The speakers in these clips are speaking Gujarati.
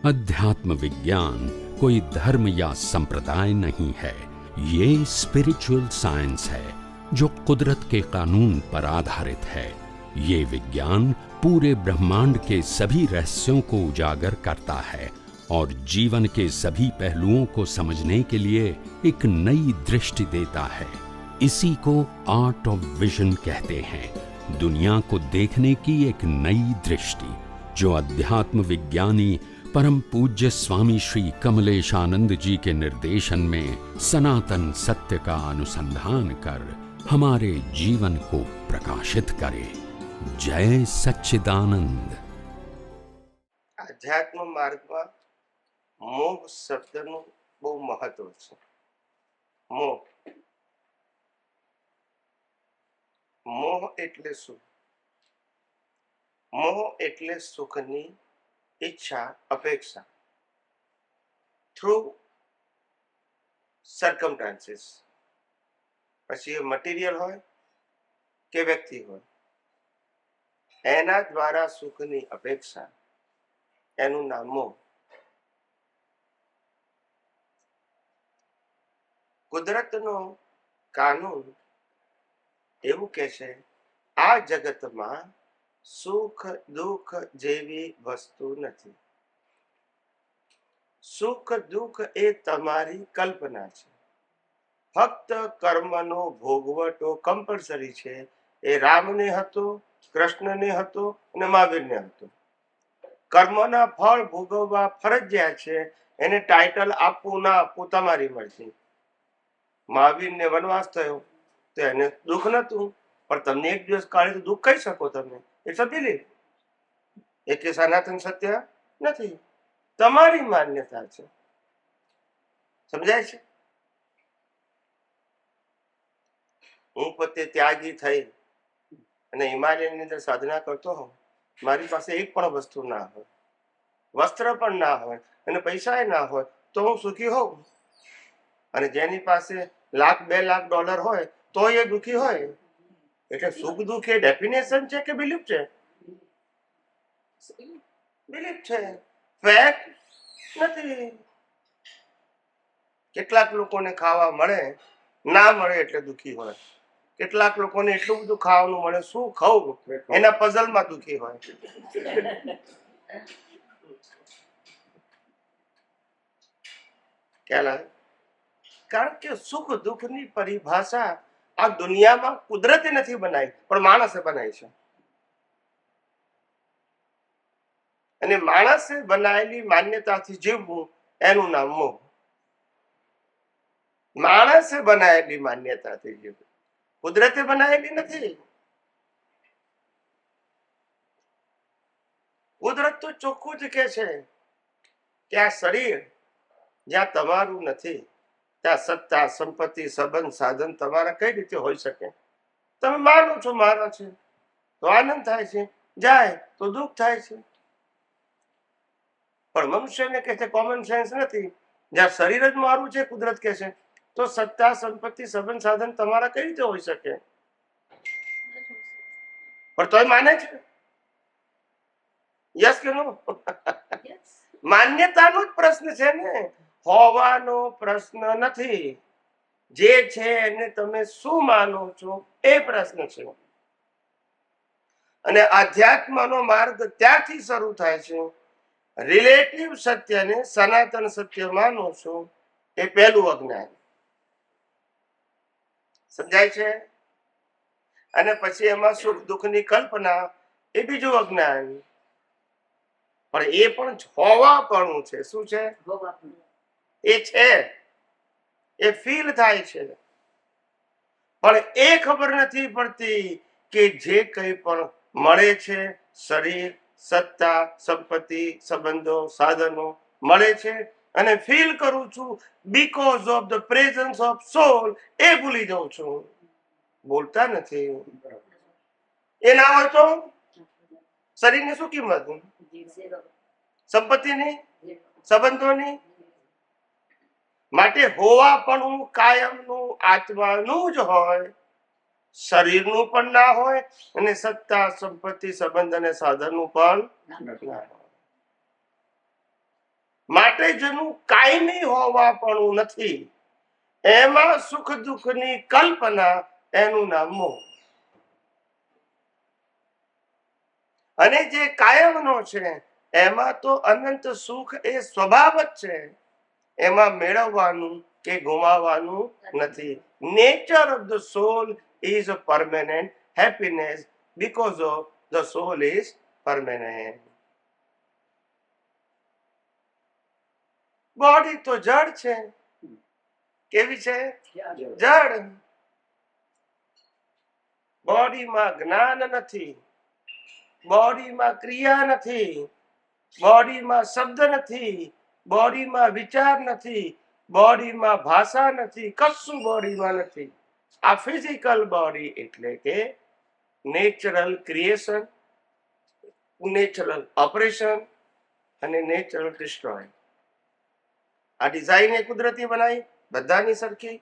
अध्यात्म विज्ञान कोई धर्म या संप्रदाय नहीं है, ये स्पिरिचुअल साइंस है जो कुदरत के कानून पर आधारित है। ये विज्ञान पूरे ब्रह्मांड के सभी रहस्यों को उजागर करता है और जीवन के सभी पहलुओं को समझने के लिए एक नई दृष्टि देता है। इसी को आर्ट ऑफ विजन कहते हैं, दुनिया को देखने की एक नई दृष्टि, जो अध्यात्म विज्ञानी परम पूज्य स्वामी श्री कमलेशानंद जी के निर्देशन में सनातन सत्य का अनुसंधान कर हमारे जीवन को प्रकाशित करे। जय सच्चिदानंद। आध्यात्म मार्ग में मोह शब्द नु बहु महत्व है। मोह मोह एटले शुं? मोह एटले सुखनी इच्छा, अपेक्षा थ्रू सर्कमस्टांसिस, પછી એ મટીરિયલ હોય કે વ્યક્તિ હોય, એના દ્વારા સુખની અપેક્ષા, એનું નામ મોહ. કુદરતનો કાનૂન એવું કહે છે, આ જગતમાં સુખ દુઃખ જેવી વસ્તુ નથી. સુખ દુઃખ એ તમારી કલ્પના છે. ફક્ત કર્મનો ભોગવટો કમ્પલસરી છે. એ રામને હતો, કૃષ્ણને હતો અને મહાવીરને હતો. કર્મના ફળ ભોગવવા ફરજિયાત છે. એને ટાઇટલ આપવું ના આપવું તમારી મરજી. મહાવીરને વનવાસ થયો તો એને દુઃખ નતું, પણ તમને એક દિવસ કાઢે તો દુઃખ કહી શકો તમે. It's a belief. એ કે સનાતન સત્ય નથી, તમારી માન્યતા છે. સમજાય છે? હું પોતે ત્યાગી થઈ અને હિમાલયની અંદર સાધના કરતો હોઉં, મારી પાસે એક પણ વસ્તુ ના હોય, વસ્ત્ર પણ ના હોય અને પૈસા ના હોય, તો હું સુખી હોઉં. અને જેની પાસે લાખ $2 લાખ હોય તો એ દુઃખી હોય. એટલે સુખ દુઃખ એ ડેફિનેશન છે કે બિલીફ છે? બિલીફ છે, ફેક્ટ નથી. કેટલાક લોકોને ખાવા મળે, ના મળે એટલે દુઃખી હોય. કેટલાક લોકોને એટલું બધું ખાવાનું મળે, શું ખાવું એના પઝલમાં દુઃખી હોય. ખ્યાલ આવે? કારણ કે સુખ દુઃખની પરિભાષા આ દુનિયામાં કુદરતે નથી બનાવી, પણ માણસે બનાવી છે. અને માણસે બનાવેલી માન્યતાથી જીવવું એનું નામ મોહ. માણસે બનાવેલી માન્યતાથી જીવવું, કુદરતે બનાવેલી નથી. કુદરત તો ચોખ્ખું જ કે છે કે આ શરીર જ્યાં તમારું નથી, ત્યાં સત્તા સંપત્તિ સંબંધ સાધન તમારા કઈ રીતે હોઈ શકે? તમે માનો છો મારા છે તો આનંદ થાય છે, જાય તો દુઃખ થાય છે. પણ મનુષ્યને કહે છે કોમન સેન્સ નથી. જ્યાં શરીર જ મારું છે, કુદરત કહે છે, તો સત્તા સંપત્તિ સંબંધ સાધન તમારા કઈ રીતે હોઈ શકે? પણ તોય માને છે. યસ કે નો? માન્યતાનો જ પ્રશ્ન છે ને, હોવાનો પ્રશ્ન નથી. જે છે એને તમે શું માનો છો એ પ્રશ્ન છે. અને આધ્યાત્મનો માર્ગ ત્યાંથી શરૂ થાય છે. રિલેટિવ સત્યને સનાતન સત્ય માનો છો એ પહેલું અજ્ઞાન. સમજાય છે? અને પછી એમાં સુખ દુઃખની કલ્પના એ બીજું અજ્ઞાન. પણ એ પણ હોવાપણું છે. શું છે? એ છે, એ ફીલ થાય છે. પણ એ ખબર નથી પડતી કે જે કંઈ પણ મળે છે, શરીર સત્તા સંપત્તિ સંબંધો સાધનો મળે છે અને ફીલ કરું છું, because of the presence of soul, એ ભૂલી જાઉં છું. બોલતા નથી. એ ના હોય તો શરીરની શું કિંમત? સંપત્તિની, સંબંધોની. માટે હોવાપણું કાયમનું આત્માનું જ હોય, શરીરનું પણ ના હોય અને સત્તા સંપત્તિ સંબંધ અને સાધનનું પણ ના હોય. માટે જેનું કાયમી હોવાપણું નથી, એમાં સુખ દુઃખની કલ્પના, એનું નામ મોહ. અને જે કાયમનો છે એમાં તો અનંત સુખ એ સ્વભાવ જ છે, એમાં મેળવવાનું કે ગુમાવવાનું નથી. Nature of the solve is a permanent happiness, because of the solve is permanent. Body તો જડ છે. કેવી છે? જડ. બોડીમાં જ્ઞાન નથી, બોડીમાં ક્રિયા નથી, બોડીમાં શબ્દ નથી, બોડીમાં વિચાર નથી, બોડીમાં ભાષા નથી, કશું બોડીમાં નથી. આ ફિઝિકલ બોડી એટલે કે નેચરલ ક્રિએશન, નેચરલ ઓપરેશન અને નેચરલ ડિસ્ટ્રોય. આ ડિઝાઇન એ કુદરતી બનાવી, બધાની સરખી.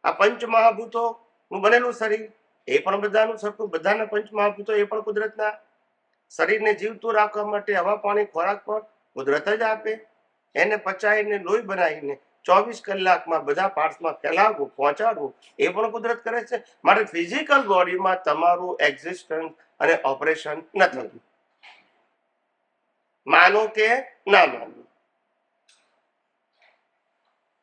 આ પંચ મહાભૂતો નું બનેલું શરીર એ પણ બધાનું સરખું. બધાના પંચ મહાભૂતો એ પણ કુદરતના. શરીરને જીવતું રાખવા માટે હવા પાણી ખોરાક પણ કુદરત જ આપે. એને પચાવીને લોહી બનાવીને 24 કલાકમાં બધા પાર્ટ્સમાં ફેલાવવું, પહોંચાડવું એ પણ કુદરત કરે છે. માટે ફિઝિકલ બોડીમાં તમારું એક્ઝિસ્ટન્સ અને ઓપરેશન નથી. માનો કે ના માનો,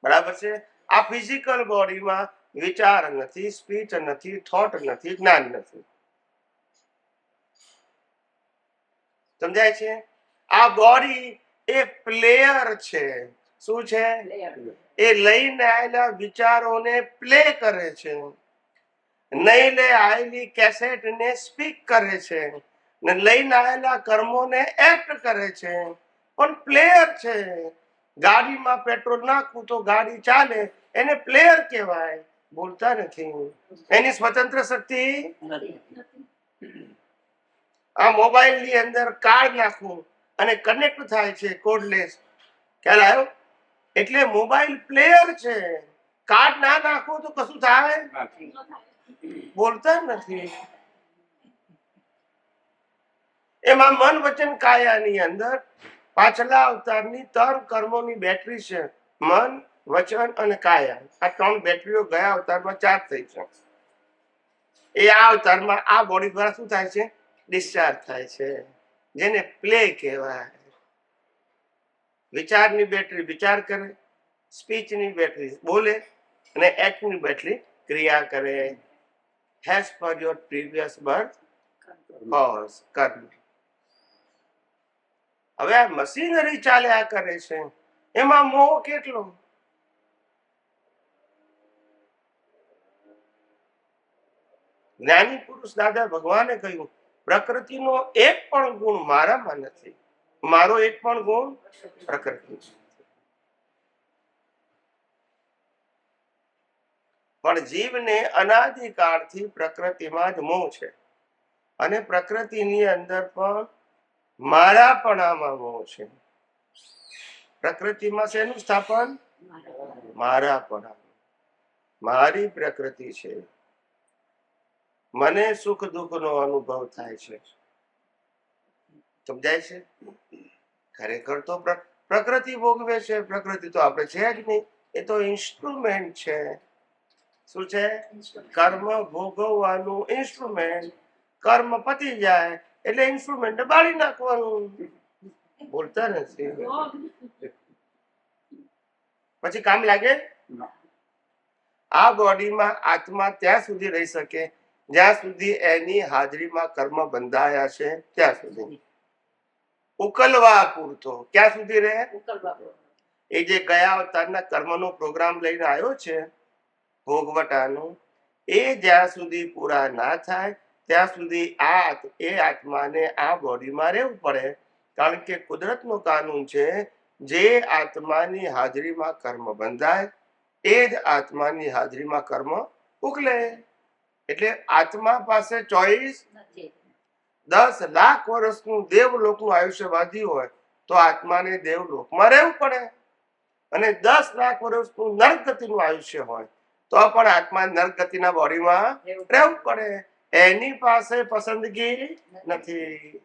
બરાબર છે. આ ફિઝિકલ બોડીમાં વિચાર નથી, સ્પીચ નથી, થોટ નથી, જ્ઞાન નથી. સમજાય છે? આ બોડી એ પ્લેયર છે. શું છે? એ લઈને આવેલા વિચારોને પ્લે કરે છે, નહીં લઈ આવેલી કેસેટ ને સ્પીક કરે છે, ને લઈને આવેલા કર્મોને એક્ટ કરે છે. પણ પ્લેયર છે. ગાડીમાં પેટ્રોલ નાખવું તો ગાડી ચાલે, એને પ્લેયર કહેવાય. બોલતા નથી. એની સ્વતંત્ર શક્તિ. આ મોબાઈલ ની અંદર કાર્ડ નાખવું અને કનેક્ટ થાય છે, કોડલેસ. ખ્યાલ આવ્યો? એટલે મોબાઈલ પ્લેયર છે. કાર્ડ ના નાખો તો કશું થાય? બોલતા નથી. એમાં મન વચન કાયાની અંદર પાછલા અવતારની 3 કર્મોની બેટરી છે. મન, વચન અને કાયા. આ 3 બેટરીઓ ગયા અવતારમાં ચાર્જ થઈ છે. એ આ અવતારમાં આ બોડી દ્વારા શું થાય છે? ડિસ્ચાર્જ થાય છે, જેને પ્લે કહેવાય. વિચારની બેટરી વિચાર કરે, સ્પીચની બેટરી બોલે અને એક્ટની બેટરી ક્રિયા કરે. હેઝ પર યોર પ્રીવિયસ બર્થ કોઝ કર્મ. હવે આ મશીનરી ચાલ્યા કરે છે, એમાં મોહ કેટલો? જ્ઞાની પુરુષ દાદા ભગવાને કહ્યું, પ્રકૃતિનો એક પણ ગુણ મારામાં નથી, મારો એક પણ ગુણ પ્રકૃતિ. પણ જીવને અનાદિકાળથી પ્રકૃતિમાં જ મોહ છે, અને પ્રકૃતિની અંદર પણ મારાપણામાં મોહ છે. પ્રકૃતિમાં શેનું સ્થાપન? મારાપણા. મારી પ્રકૃતિ છે, મને સુખ દુઃખ નો અનુભવ થાય છે. સમજાય છે? ખરેખર તો પ્રકૃતિ ભોગવે છે. પ્રકૃતિ તો આપણે છે જ નહીં, એ તો ઇન્સ્ટ્રુમેન્ટ છે. શું છે? કર્મ ભોગવવાનું ઇન્સ્ટ્રુમેન્ટ. કર્મ પતી જાય એટલે ઇન્સ્ટ્રુમેન્ટ બાળી નાખવાનું. બોલતા નથી. પછી કામ લાગે? આ બોડીમાં આત્મા ત્યાં સુધી રહી શકે જ્યાં સુધી એની હાજરીમાં કર્મ બંધાયા છે, ત્યાં સુધી. ઉકલવા પૂરતો. ક્યાં સુધી રહે? એ જે ગયા અવતારના કર્મનો પ્રોગ્રામ લઈને આવ્યો છે, ભોગવટાનું, એ જ્યાં સુધી પૂરા ના થાય ત્યાં સુધી એ આત્માને આ બોડીમાં રહેવું પડે. કારણ કે કુદરતનો કાનૂન છે, જે આત્માની હાજરીમાં કર્મ બંધાય એ જ આત્માની હાજરીમાં કર્મ ઉકલે. એટલે આત્મા પાસે ચોઈસ. 10 લાખ વર્ષનું દેવલોકનું આયુષ્ય વાધી હોય તો આત્માને દેવલોકમાં રહેવું પડે, અને 10 લાખ વર્ષનું નરક ગતિનું આયુષ્ય હોય તો પણ આત્મા નરક ગતિના બોડીમાં રહેવું પડે. એની પાસે પસંદગી નથી.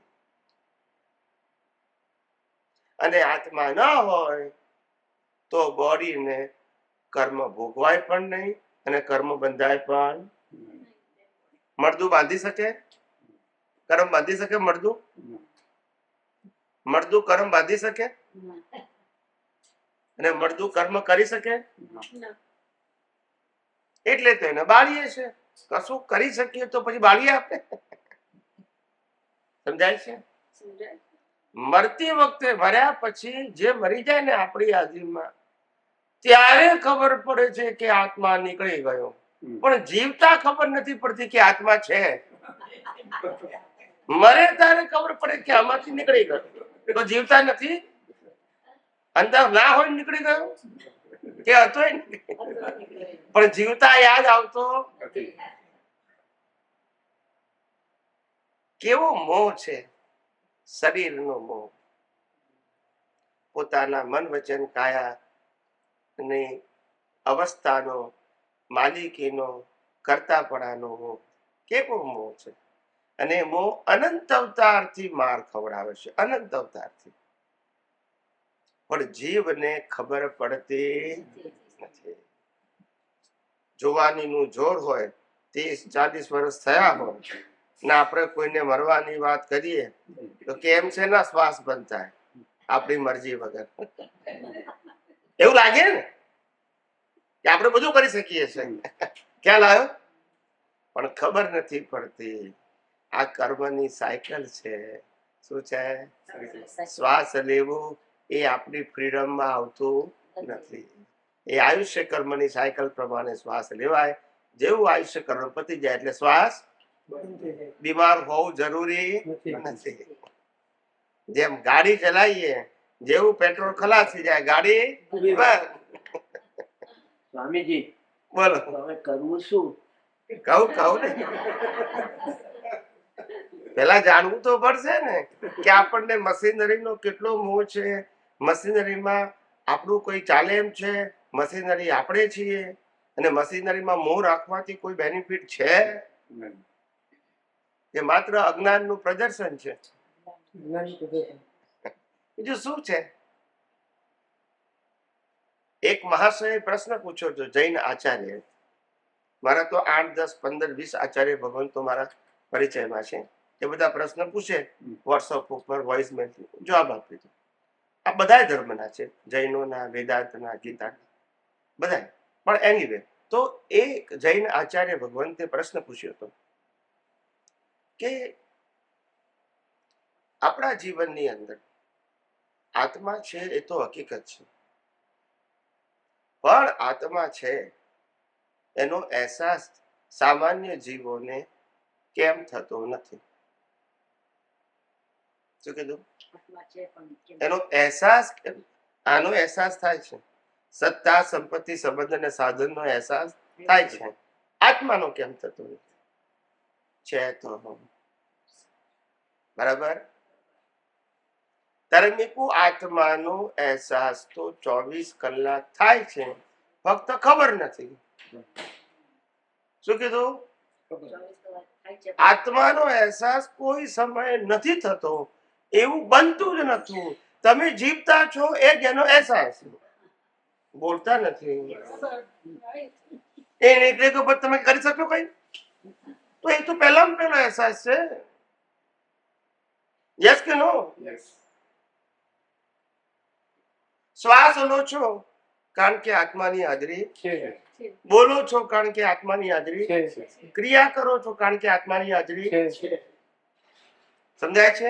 અને આત્મા ન હોય તો બોડીને કર્મ ભોગવાય પણ નહીં અને કર્મ બંધાય પણ. મળદું બાંધી શકે? કર્મ બાંધી શકે? મળદું કર્મ બાંધી શકે? અને મળદું કર્મ કરી શકે? એટલે તો એને બાળીએ છે. કશું કરી શકીએ તો પછી બાળીએ આપણે. સમજાય છે? મરતી વખતે, મર્યા પછી જે મરી જાય ને આપણી હાજરીમાં, ત્યારે ખબર પડે છે કે આત્મા નીકળી ગયો. પણ જીવતા ખબર નથી પડતી કે આત્મા છે. મરે ત્યારે ખબર પડે કે આમાંથી નીકળી ગયો. તો જીવતા નથી? અંદર ના હોય નીકળી ગયો કે હતો પણ જીવતા યાદ આવતો નથી. કેવો મોહ છે, શરીરનો મોહ. પોતાના મન વચન કાયાની અવસ્થાનો, માલિકીનો, કર્તાપણાનો મોહ. કેવો મોહ છે! અને મોહ અનંત અવતારથી માર ખવડાવે છે, અનંત અવતારથી. પણ જીવને ખબર પડતી નથી. જોવાનીનું જોર હોય, 30-40 વર્ષ થયા હોય ને આપણે કોઈને મરવાની વાત કરીએ તો કેમ છે ના શ્વાસ બંધ થાય આપણી મરજી વગર. એવું લાગે ને કે આપણે બધું કરી શકીએ છીએ. ખ્યાલ આવ્યો? પણ ખબર નથી પડતી આ કર્મની સાયકલ છે. શું છે? શ્વાસ લેવું એ આપણી ફ્રીડમમાં આવતું નથી. એ આયુષ્ય કર્મની સાયકલ પ્રમાણે શ્વાસ લેવાય. જેવું આયુષ્ય કર્મ પતી જાય એટલે શ્વાસ. બીમાર હોવું જરૂરી નથી. જેમ ગાડી ચલાવીએ, જેવું પેટ્રોલ ખલાસ થઈ જાય ગાડી બંધ. સ્વામીજી બોલો હવે કરવું શું? કહું ને, પેલા જાણવું તો પડશે ને કે આપણને મશીનરીનો કેટલો મોહ છે. મશીનરીમાં આપણું કોઈ ચાલે એમ છે? મશીનરી આપણે છીએ અને મશીનરીમાં મોહ રાખવાથી કોઈ બેનિફિટ છે? એ માત્ર અજ્ઞાનનું પ્રદર્શન છે. બીજું શું છે? એક મહાશય પ્રશ્ન પૂછ્યો હતો, જૈન આચાર્ય. મારા તો 8, 10, 15, 20 આચાર્ય ભગવાન તો મારા પરિચયમાં છે. એ બધા પ્રશ્ન પૂછે વોટ્સઅપ ઉપર, વોઇસ મેલ જવાબ આપી દો. આ બધા ધર્મના છે, જૈનોના, વેદાંતના, ગીતાના, બધા. પણ એનીવે, તો એક જૈન આચાર્ય ભગવંતે પ્રશ્ન પૂછ્યો હતો કે આપણા જીવનની અંદર આત્મા છે એ તો હકીકત છે, પણ આત્મા છે એનો અહેસાસ સામાન્ય જીવોને કેમ થતો નથી? શું કીધું? એનો અહેસાસ, આનો અહેસાસ થાય છે, સત્તા, સંપત્તિ, સંબંધ અને સાધનનો અહેસાસ થાય છે, આત્માનો કેમ થતો નથી? છે તો બરાબર. તરમિકુ આત્માનો અહેસાસ તો 24 કલાક થાય છે, ફક્ત ખબર નથી. શું કીધું? આત્માનો અહેસાસ કોઈ સમય નથી થતો, એવું બનતું જ નથી. તમે જીવતા છો એ જ એનો અહેસાસ. બોલતા નથી. એ એટલે તો તમે કરી શકો કઈ? તો એ તો પહેલામાં પહેલો અહેસાસ છે. યસ કે નો? શ્વાસ લો છો કારણ કે આત્માની હાજરી છે. બોલો છો કારણ કે આત્માની હાજરી છે. ક્રિયા કરો છો કારણ કે આત્માની હાજરી છે. સમજાય છે?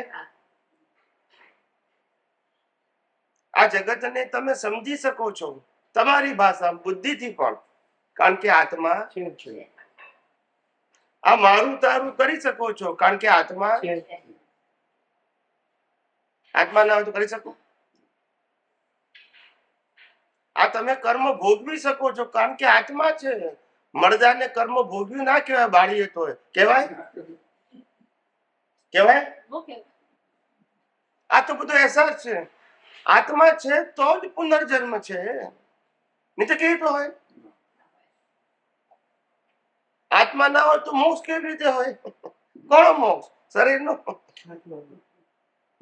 આ જગતને તમે સમજી શકો છો તમારી ભાષા, બુદ્ધિથી પણ, કારણ કે આત્મા છે. આ મારું તારું કરી શકો છો કારણ કે આત્મા છે. આત્મા ના હોય તો કરી શકો? આ તમે કર્મ ભોગવી શકો છો કારણ કે આત્મા છે. મળદાને કર્મ ભોગવી ના કહેવાય, બાળીએ તો કહેવાય? કહેવાય? આ તો બધો અહેસાસ છે. આત્મા છે તો જ પુનર્જન્મ છે, નહીં તો કેવી રીતે હોય? આત્મા ના હોય તો મોક્ષ કેવી રીતે હોય? કોનો મોક્ષ? શરીરનો.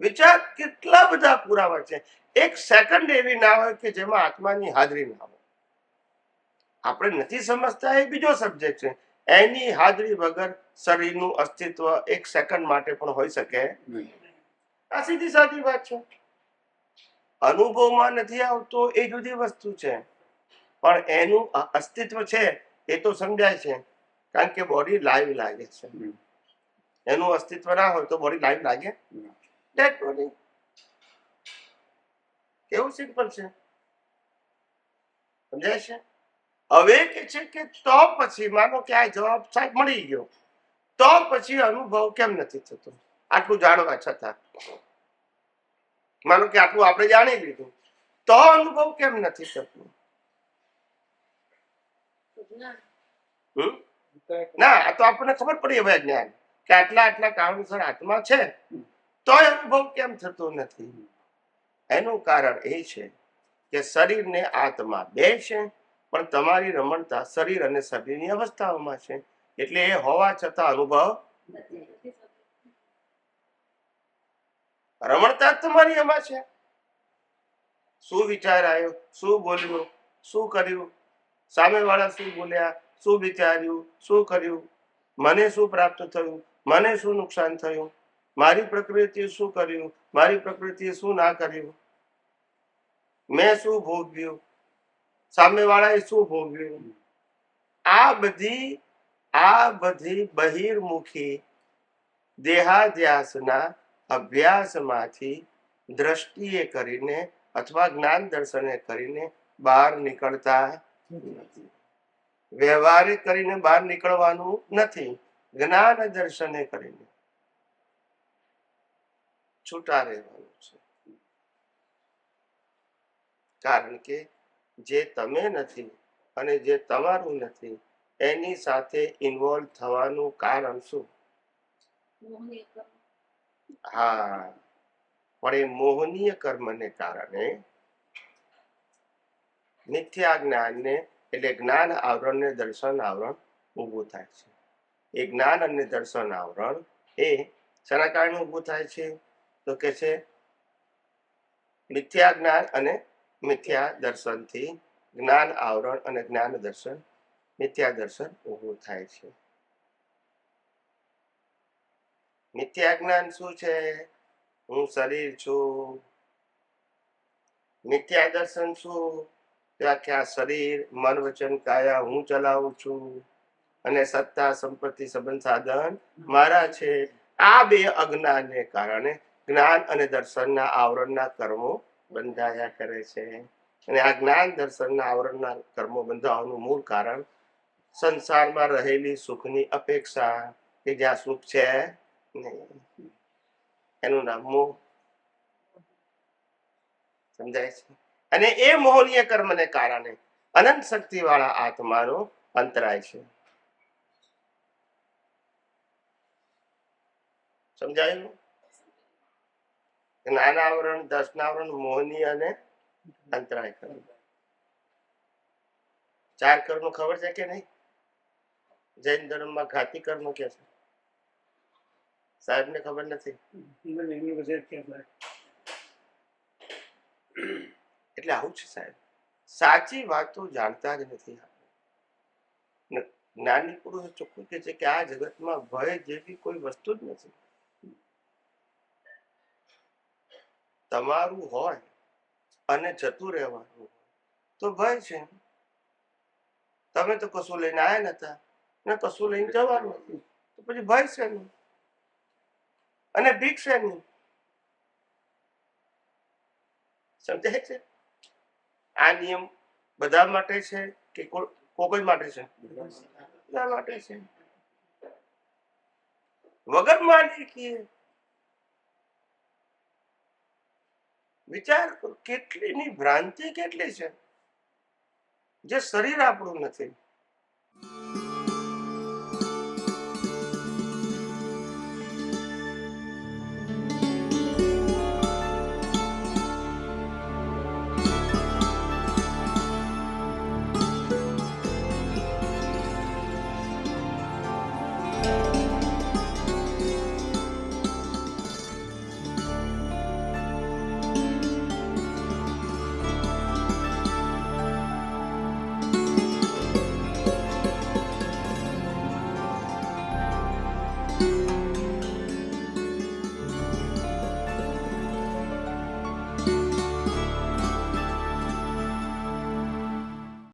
વિચાર, કેટલા બધા પુરાવા છે. એક સેકન્ડ એવી ના હોય કે જેમાં આત્માની હાજરી ના હોય. આપણે નથી સમજતા એ બીજો સબ્જેક્ટ છે. એની હાજરી વગર શરીરનું અસ્તિત્વ એક સેકન્ડ માટે પણ હોઈ શકે નહીં. આ સીધી સાદી વાત છે. અનુભવમાં નથી આવતો એ જુદી વસ્તુ છે, પણ એનું અસ્તિત્વ છે એ તો સમજાય છે, કારણ કે બોડી લાઈવ લાગે છે. એનું અસ્તિત્વ ના હોય તો બોડી લાઈવ લાગે? Dead body. કેવું સિમ્પલ છે, સમજાય છે? હવે કે છે કે તો પછી માનો કે આ જવાબ સાહેબ મળી ગયો, તો પછી અનુભવ કેમ નથી થતો? આટલું જાણવા છતાં માનો કે આટલું આપણે જાણી લીધું, તો અનુભવ કેમ નથી થતું? ના, આ તો આપણને ખબર પડી હવે જ્ઞાન કે આટલા આટલા કારણોસર આત્મા છે, તો અનુભવ કેમ થતો નથી? એનું કારણ એ છે કે શરીર ને આત્મા બે છે, પણ તમારી રમણતા શરીર અને શરીરની અવસ્થાઓમાં છે, એટલે એ હોવા છતાં અનુભવ રમણતા તમારી એમાં છે. શું વિચાર આવ્યો, શું બોલ્યું, શું કર્યું, સામે વાળા શું બોલ્યા, શું વિચાર્યું, શું કર્યું, મને શું પ્રાપ્ત થયું, મને શું નુકસાન થયું, મારી પ્રકૃતિએ શું કર્યું, મારી પ્રકૃતિએ શું ના કર્યું, મેં શું ભોગવ્યું, સામે વાળાએ શું ભોગવ્યું. આ બધી બહિર્મુખી દેહાધ્યાસના અભ્યાસમાંથી દ્રષ્ટિએ કરીને અથવા જ્ઞાન દર્શને કરીને બહાર નીકળતા નથી. વ્યવહારે કરીને બહાર નીકળવાનું નથી, જ્ઞાન દર્શને કરીને છૂટા રહેવાનું છે. કારણ કે જે તમે નથી અને જે તમારું નથી એની સાથે ઇન્વોલ્વ થવાનું કારણ શું? હા, પણ એ મોહનીય કર્મને કારણે મિથ્યા જ્ઞાનને એટલે જ્ઞાન આવરણને દર્શન આવરણ ઊભું થાય છે. એ જ્ઞાન અને દર્શન આવરણ એ શાના કારણે ઊભું થાય છે? તો કે છે મિથ્યા જ્ઞાન અને મિથ્યા દર્શનથી જ્ઞાન આવરણ અને જ્ઞાન દર્શન મિથ્યા દર્શન ઊભું થાય છે. મિથ્યા જ્ઞાન શું છે? હું શરીર છું. મિથ્યા દર્શન શું? આ શરીર મન વચન કાયા હું ચલાવું છું અને સત્તા સંપત્તિ સંબંધ સાધન મારા છે. આ બે અજ્ઞાનને કારણે જ્ઞાન અને દર્શનના આવરણના કર્મો બંધાયા કરે છે. અને આ જ્ઞાન દર્શનના આવરણના કર્મો બંધાવાનું મૂળ કારણ સંસારમાં રહેલી સુખની અપેક્ષા કે જ્યાં સુખ છે નહીં, એનું નામ મોહ. સમજાય છે? અને એ મોહનીય કર્મને કારણે અનંત શક્તિ વાળા આત્માનો અંતરાય છે. સમજાયું? જ્ઞાનાવરણ, દર્શનાવરણ, મોહની અને અંતરાય કર્મ. 4 કર્મ ખબર છે કે નહીં? જૈન ધર્મમાં ઘાતી કર્મ કે છે, સાહેબ ને ખબર નથી. એટલે આવું છે સાહેબ, સાચી વાતો જાણતા જ નથી. જ્ઞાની પુરુષ ચોખ્ખું કે છે કે આ જગતમાં ભય જેવી કોઈ વસ્તુ જ નથી. તમારું હોય અને જતું રહેવાનું તો ભય છે. તમે તો કશું લઈને આવ્યા નતા ને કશું લઈને જવાનું હતું, તો પછી ભય છે નહીં અને બીક છે નહીં. સમજાય છે? આ નિયમ બધા માટે છે કે કોઈ માટે છે? બધા માટે છે. વગર માલિકી વિચાર કરો, કેટલીની ભ્રાંતિ કેટલી છે જે શરીર આપણું નથી.